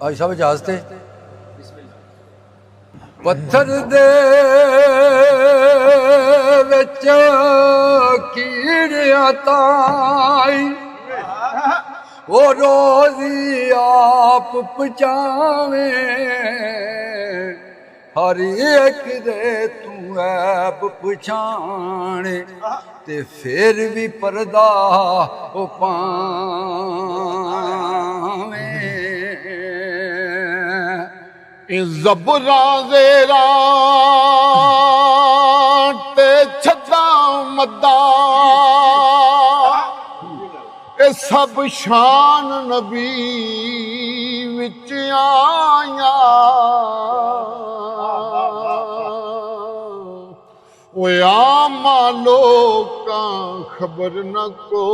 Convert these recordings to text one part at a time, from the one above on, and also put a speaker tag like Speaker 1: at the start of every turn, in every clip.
Speaker 1: आज साहब जहाज थे पत्थर दे विच कीड़ियां ताई वो रोजी आप पहुँचावे हर एक दे तू ऐब पछाणे ते फिर भी परदा ओ पावे
Speaker 2: ज़बरां ज़ेरां ते छद्दां मद्दां ए सब शान नबी विच आया ओए आमा लोकां खबर न कोई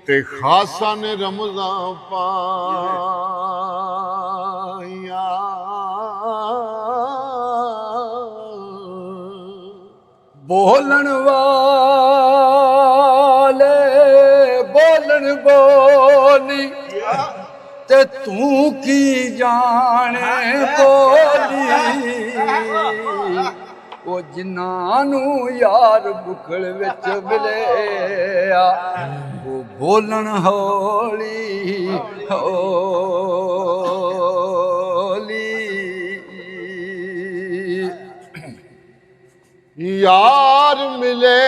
Speaker 2: ते खासा ने रमज़ां पाया
Speaker 1: बोलन वाले बोलन बोली ते तू की जाने बोली वो जिन्हां यार बुखल विच मिलिया वो बोलन हौली हौली
Speaker 2: यार मिले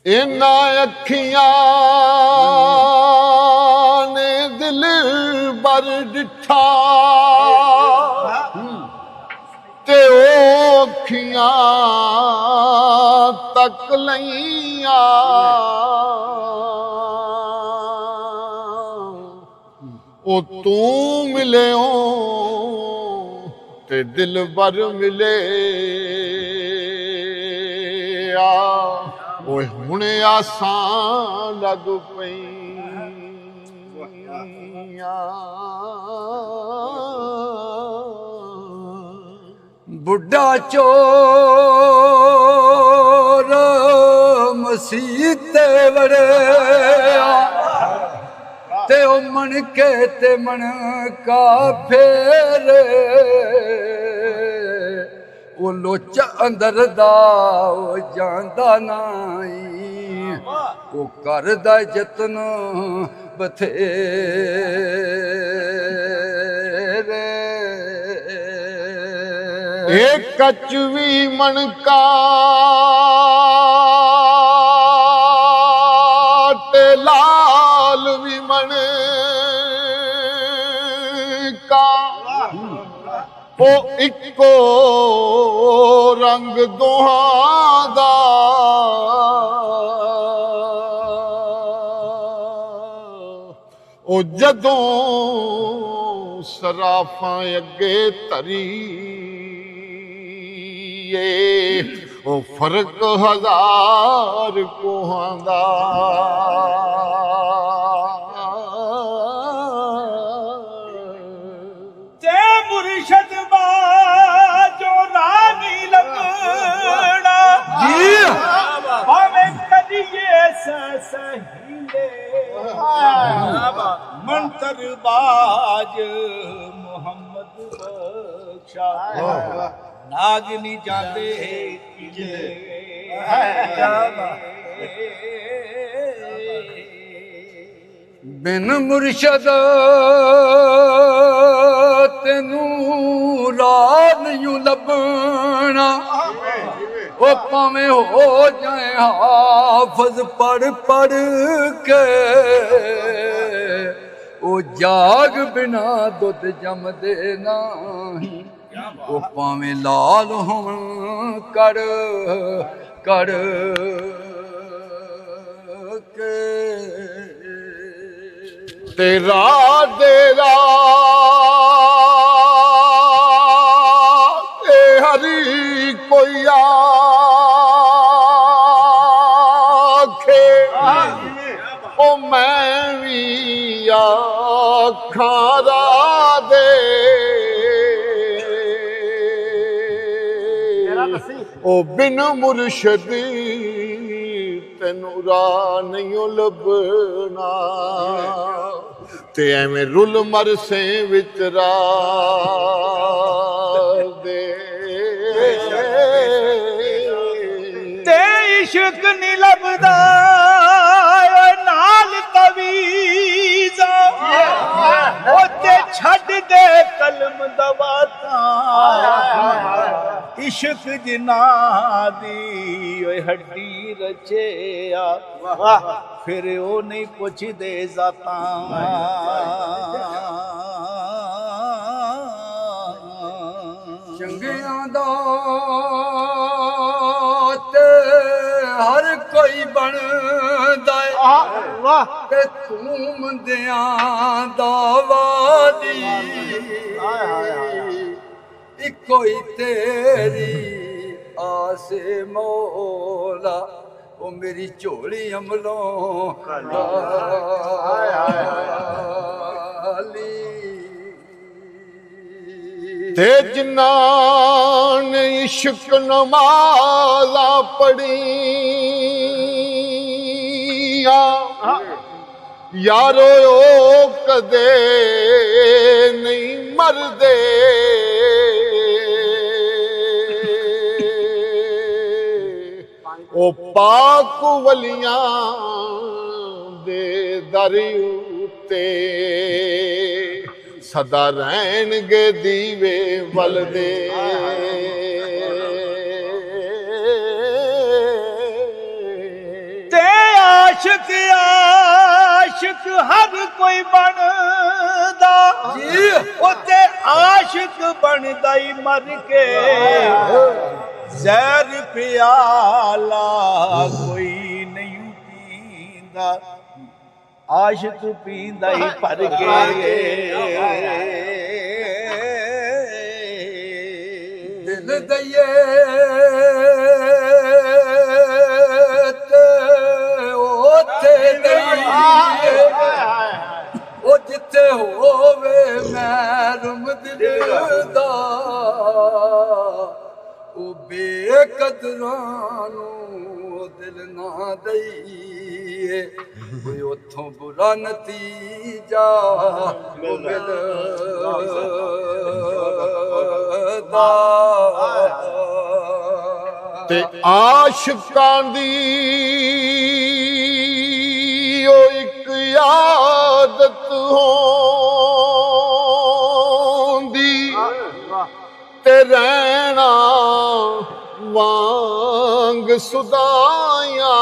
Speaker 2: इन्ना अखियां ने दिल बर डिठा ते ओ अखियां तक लईया ओ तू मिले ते दिल बर मिले ओए हुणे आसां लग पईयां
Speaker 1: बुढ़ा चोर मसीते वड़िया ते ओ मन के ते मन का फेरे वो लोचा अंदर दा वो जांदा नाई वो करदा जतन बथेरे
Speaker 2: एक कचवी मनका ते लाल भी मन का ओ इको रंग दोहां दा ओ जदों सराफां अगे धरी ओ फर्क हजार कोहां दा
Speaker 3: ते मुर्शद बाजो रानी लगना
Speaker 1: जी
Speaker 3: भावे कदिए सहीले मंतर बाज मोहम्मद बख्शा नागनी जाते किले
Speaker 1: बिन मुर्शद तेनू राह नहीं लभना ओ भावें हो जाए हाफज पढ़ पढ़ के ओ जाग बिना दुध जमदे नहीं ओ भावें लाल होवन कर कर के
Speaker 2: तेरा देरा हरी कोई आखे ओ मैं भी आखां दे ओ बिन मुर्शदी ਤੈਨੂੰ ਰਾਹ ਨਹੀਂ ਲੱਭਣਾ ਤੇ ਐਵੇਂ ਰੁੱਲ ਮਰਸੇ ਵਿੱਚ ਰਾਹ ਦੇ
Speaker 3: ਤੇ ਇਸ਼ਕ ਨਹੀਂ ਲੱਭਦਾ ਨਾਲ ਤਵੀਜ਼ਾ ਉੱਤੇ ਛੱਡ ਦੇ ਕਲਮ ਦਵਾਤਾਂ ਇਸ਼ਕ ਜਿਨਾ ਦੀ ਓਏ ਹੱਡੀ ਰਚਿਆ ਫਿਰ ਉਹ ਨਹੀਂ ਪੁੱਛਦੇ ਜ਼ਾਤਾਂ
Speaker 1: ਚੰਗਿਆਂ ਦਾ ਤੇ ਹਰ ਕੋਈ ਬਣਦਾ ਏ ਤੇ ਤੂੰ ਮੰਦਿਆਂ ਦਾ ਵਾਦੀ ਇੱਕੋ ਹੀ ਤੇਰੀ ਆਸੇ ਮੌਲਾ ਉਹ ਮੇਰੀ ਝੋਲੀ ਅਮਲੋਂ
Speaker 2: ਤੇ ਜਿਨ੍ਹਾਂ ਨੇ ਇਸ਼ਕ ਨਮਾਜ਼ਾਂ ਪੜ੍ਹੀਆਂ ਯਾਰੋ ਉਹ ਕਦੇ ਨਹੀਂ ਮਰਦੇ ਉਹ ਪਾਕ ਵਲੀਆਂ ਦੇ ਦਰ ਉੱਤੇ ਸਦਾ ਰਹਿਣਗੇ ਦੀਵੇ ਬਲਦੇ
Speaker 3: ਤੇ ਆਸ਼ਿਕ ਆਸ਼ਿਕ ਹਰ ਕੋਈ ਬਣਦਾ
Speaker 1: ਜੀ
Speaker 3: ਉਤੇ ਆਸ਼ਿਕ ਬਣਦਾ ਹੀ ਮਰ ਕੇ ਜ਼ਹਿਰ ਪਿਆਲਾ ਕੋਈ ਨਹੀਂ ਪੀਂਦਾ ਆਸ਼ਿਕ ਪੀਂਦਾ ਹੀ ਭਰ ਕੇ
Speaker 1: ਦਿਲ ਦਈਏ ਤੇ ਉੱਥੇ ਦਈਏ ਉਹ ਜਿੱਥੇ ਹੋਵੇ ਮਹਿਰਮ ਦਿਲ ਦਾ ਉਹ ਬੇਕਦਰਾਂ ਨੂੰ ਦਿਲ ਨਾ ਦਈਏ ਕੋਈ ਉੱਥੋਂ ਬੁਰਾ ਨਤੀਜਾ ਉਹ ਮਿਲਦਾ
Speaker 2: ਤੇ ਆਸ਼ਿਕਾਂ ਦੀ ਉਹ ਇੱਕ ਆਦਤ ਹੋਂਦੀ ਤੇ ਰਹਿਣਾ ਵਾਂਗ ਸੁਦਾਇਆ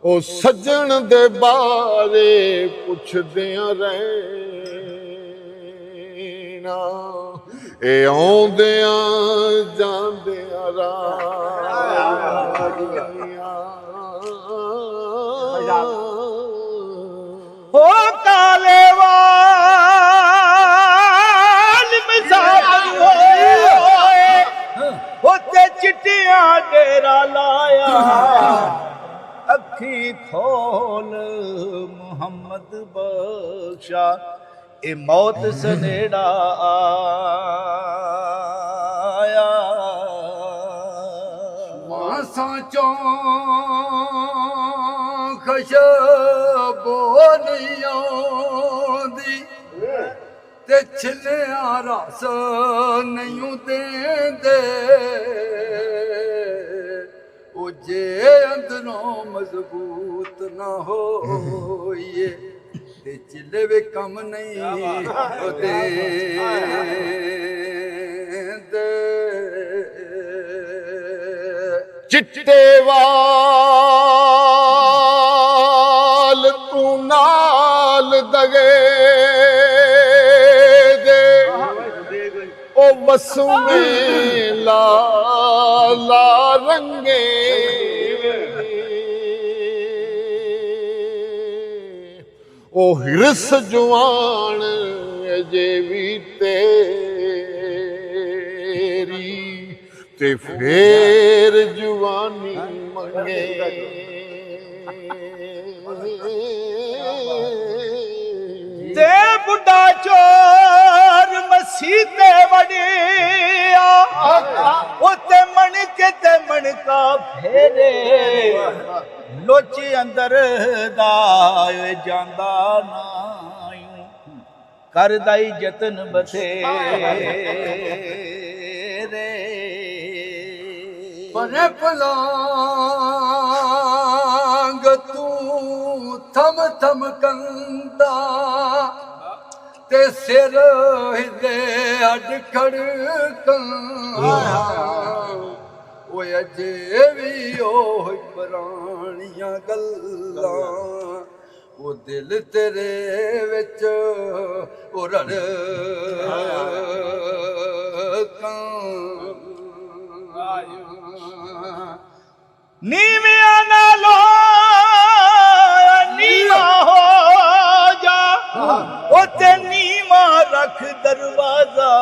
Speaker 2: ਉਹ ਸੱਜਣ ਦੇ ਬਾਰੇ ਪੁੱਛਦਿਆਂ ਰਹਿਣਾ ਇਹ ਆਉਂਦਿਆਂ ਜਾਂਦਿਆਂ
Speaker 3: ਹੋ ਕਾਲੇ ਵਾਲ ਮਜ਼ਾਜ ਹੋਏ ਉੱਤੇ ਚਿੱਟੀਆਂ ਡੇਰਾ ਲਾਇਆ ਅੱਖੀ ਖੋਲ ਮੁਹੰਮਦ ਬਖਸ਼ਾ ਇਹ ਮੌਤ ਸਨੇੜਾ ਆਇਆ
Speaker 1: ਮਾਸਾਂ ਚੋਂ ਖੁਸ਼ਬੂ ਨਹੀਂ ਆਉਂਦੀ ਤੇ ਛਿਲਿਆਂ ਰਸ ਨਹੀਂ ਦੇਂਦੇ ਉਹ ਜੇ ਅੰਦਰੋਂ ਮਜ਼ਬੂਤ ਨਾ ਹੋਈਏ ਤੇ ਚਿੱਲੇ ਵੇ ਕੰਮ ਨਹੀਂ ਉਹਦੇ
Speaker 2: ਚਿੱਟੇ ਵਾਲ ਤੂੰ ਨਾਲ ਦਗੇ ਦੇ ਉਹ ਵਸੂਏ ਲਾ ਰੰਗੇ ਉਹ ਹਿਰਸ ਜਵਾਨ ਅਜੇ ਵੀ ਤੇਰੀ ਤੇ ਫੇਰ ਜਵਾਨੀ ਮੰਗੇ
Speaker 3: ਤੇ ਬੁੱਢਾ ਚੋਰ ਮਸੀਤੇ ਵੜਿਆ ਉੱਤੇ ਕਾ ਫੇਰੇ ਲੋਚ ਅੰਦਰ ਦਾ ਓਏ ਜਾਂਦਾ ਨਾ ਊਂ। ਕਰਦਾ ਈ ਯਤਨ ਬਥੇਰੇ
Speaker 1: ਬਨੇ ਪਲਾਂਗ ਤੂੰ ਥਮ ਥਮ ਕੰਦਾ ਤੇ ਸਿਰ ਹਿੱਲੇ ਅੱਡ ਖੜਕਾਂ ਓਏ ਅਜੇ ਵੀ ਉਹ ਪੁਰਾਣੀਆਂ ਗੱਲਾਂ ਉਹ ਦਿਲ ਤੇਰੇ ਵਿੱਚ ਉਹ ਰੜਕਾਂ
Speaker 3: ਨੀਵਿਆਂ ਨਾਲੋਂ ਨੀਵਾਂ ਹੋ ਜਾ ਉੱਤੇ ਨੀਵਾਂ ਰੱਖ ਦਰਵਾਜ਼ਾ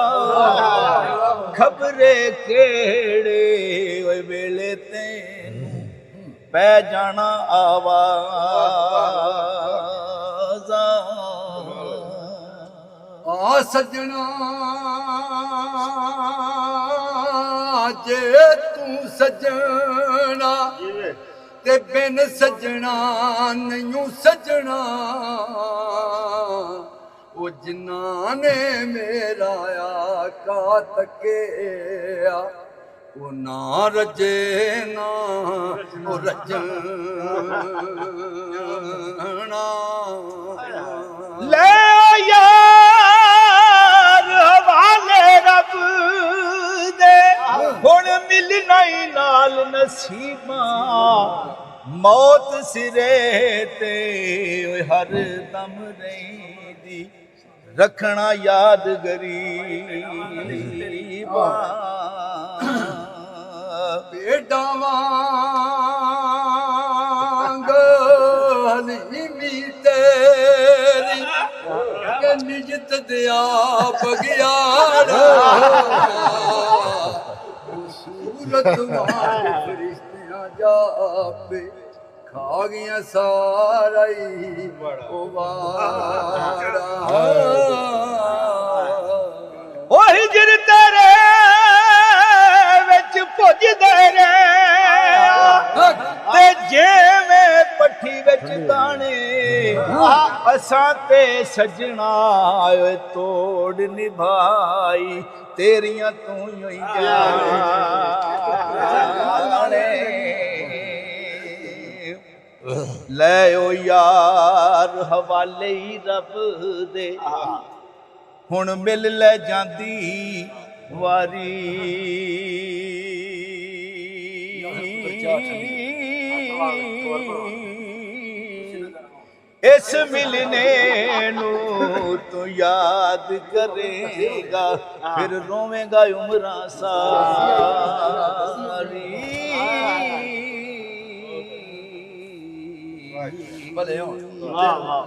Speaker 3: ਖਬਰੇ ਕਿਹੜੇ ਓਏ ਵੇਲੇ ਤੈਨੂੰ ਪੈ ਜਾਣਾ ਆਵਾਜ਼ਾਂ
Speaker 1: ਆ ਸਜਣਾ ਜੇ ਤੂੰ ਸਜਣਾ ਤੇ ਬਿਨ ਸਜਣਾ ਨਹੀਂ ਸਜਣਾ ਉਹ ਜਿਨ੍ਹਾਂ ਨੇ ਮੇਰਾ ਆਕਾ ਤੱਕਿਆ ਉਹ ਨਾ ਰਜੇ ਨਾ ਉਹ ਰਜਣਾ
Speaker 3: ਲੈ ਯਾਰ ਹਵਾਲੇ ਰੱਬ ਦੇ ਹੁਣ ਮਿਲਣਾ ਹੀ ਨਾਲ ਨਸੀਬਾਂ ਮੌਤ ਸਿਰੇ ਤੇ ਓਏ ਹਰ ਦਮ ਰਹਿੰਦੀ ਰੱਖਣਾ ਯਾਦ ਗਰੀਬਾਂ
Speaker 1: ਭੇਡਾਂ ਵਾਂਗ ਹਲੀਮੀ ਤੇਰੀ ਕਿ ਨਿਜਤ ਦਿਆ ਬਗਿਆੜਾ ਸੂਰਤ ਵਾਂਗ ਫਰਿਸ਼ਤਿਆਂ ਜਾਪੇ ਖਾ ਗਈਆਂ ਸਾਰਾ ਹੀ ਉਹ ਵਾੜਾ
Speaker 3: ਓ ਹਿਜਰ ਤੇਰੇ ਵਿੱਚ ਭੁੱਜਦੇ ਰਹੇ ਤੇ ਜਿਵੇਂ ਪੱਠੀ ਵਿੱਚ ਦਾਣੇ ਅਸਾਂ ਤੇ ਸਜਣਾ ਓਏ ਤੋੜ ਨਿਭਾਈ ਤੇਰੀਆਂ ਤੂੰ ਹੀ ਜਾਣੇ ਲੈ ਓ ਯਾਰ ਹਵਾਲੇ ਹੀ ਰੱਬ ਦੇ ਹੁਣ ਮਿਲ ਲੈ ਜਾਂਦੀ ਵਾਰੀ ਇਸ ਮਿਲਨੇ ਨੂੰ ਤੂੰ ਯਾਦ ਕਰੇਗਾ ਫਿਰ ਰੋਵੇਂਗਾ ਉਮਰਾਂ ਸਾਰੀ
Speaker 1: ਭਲੇ ਹੋਣ ਵਾਹ ਵਾਹ